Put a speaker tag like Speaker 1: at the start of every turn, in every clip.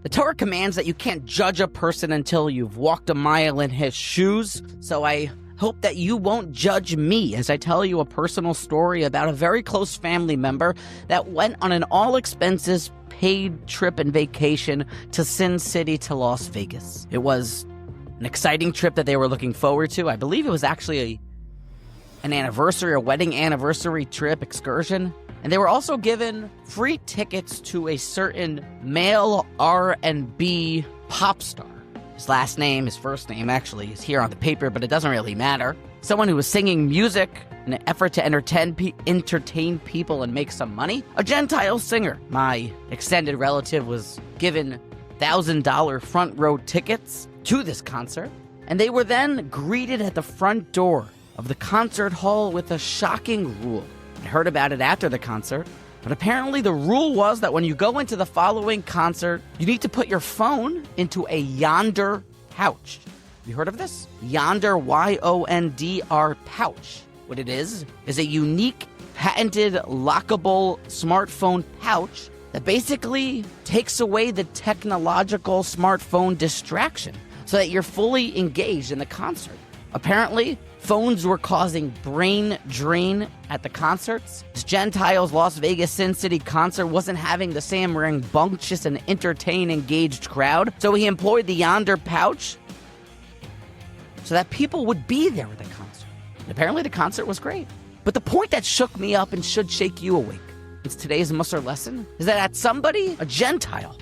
Speaker 1: The Torah commands that you can't judge a person until you've walked a mile in his shoes, so I hope that you won't judge me as I tell you a personal story about a very close family member that went on an all-expenses paid trip and vacation to Sin City to Las Vegas. It was an exciting trip that they were looking forward to. I believe it was actually an anniversary, a wedding anniversary trip excursion. And they were also given free tickets to a certain male R&B pop star. His last name, his first name actually, is here on the paper, but it doesn't really matter. Someone who was singing music in an effort to entertain people and make some money. A Gentile singer. My extended relative was given $1,000 front row tickets to this concert. And they were then greeted at the front door of the concert hall with a shocking rule. I heard about it after the concert, but apparently the rule was that when you go into the following concert, you need to put your phone into a Yonder pouch. You heard of this? Yonder, Y-O-N-D-R pouch. What it is a unique, patented, lockable smartphone pouch that basically takes away the technological smartphone distraction so that you're fully engaged in the concert. Apparently, phones were causing brain drain at the concerts. This Gentiles Las Vegas Sin City concert wasn't having the same rambunctious and entertained, engaged crowd, so he employed the Yonder pouch so that people would be there at the concert. And apparently the concert was great. But the point that shook me up and should shake you awake in today's Musar lesson is that somebody, a Gentile,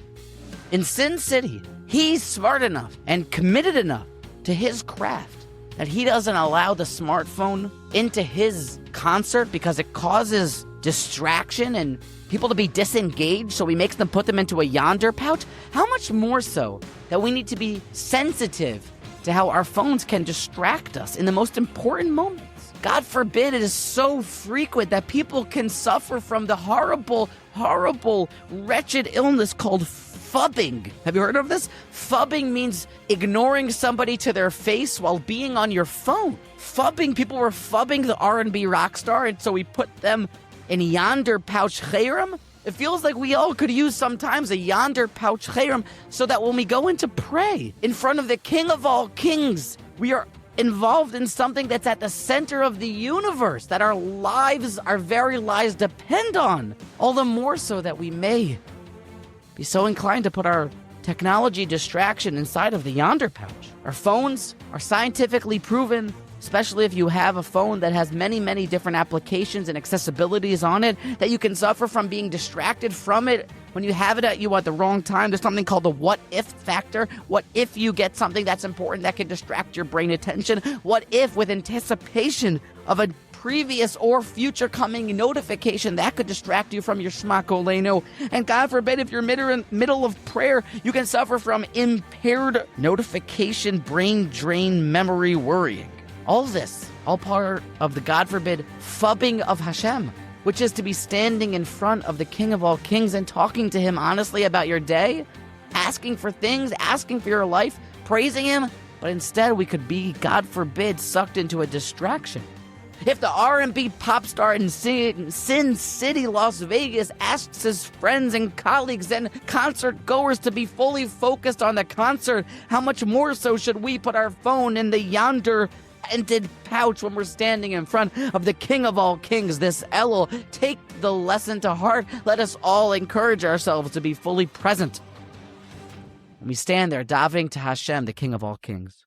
Speaker 1: in Sin City, he's smart enough and committed enough to his craft that he doesn't allow the smartphone into his concert because it causes distraction and people to be disengaged, so he makes them put them into a Yonder pouch. How much more so that we need to be sensitive to how our phones can distract us in the most important moments. God forbid it is so frequent that people can suffer from the horrible, wretched illness called phubbing. Have you heard of this? Phubbing means ignoring somebody to their face while being on your phone. Phubbing, people were phubbing the R&B rock star, and so we put them in Yonder pouch chayrim. It feels like we all could use sometimes a Yonder pouch chayrim so that when we go in to pray in front of the King of all kings, we are involved in something that's at the center of the universe, that our lives, our very lives depend on. All the more so that we may be so inclined to put our technology distraction inside of the Yonder pouch. Our phones are scientifically proven, especially if you have a phone that has many different applications and accessibilities on it, that you can suffer from being distracted from it when you have it at you at the wrong time. There's something called the what-if factor. What if you get something that's important that can distract your brain attention? What if, with anticipation of a previous or future coming notification, that could distract you from your Shema Kolenu? And God forbid, if you're middle of prayer, you can suffer from impaired notification, brain drain, memory worrying. All this, all part of the, God forbid, phubbing of Hashem, which is to be standing in front of the King of all kings and talking to him honestly about your day, asking for things, asking for your life, praising him, but instead we could be, God forbid, sucked into a distraction. If the R&B pop star in Sin City, Las Vegas, asks his friends and colleagues and concert goers to be fully focused on the concert, how much more so should we put our phone in the Yonder ended pouch when we're standing in front of the King of all kings? This Elul, take the lesson to heart. Let us all encourage ourselves to be fully present when we stand there davening to Hashem, the King of all kings.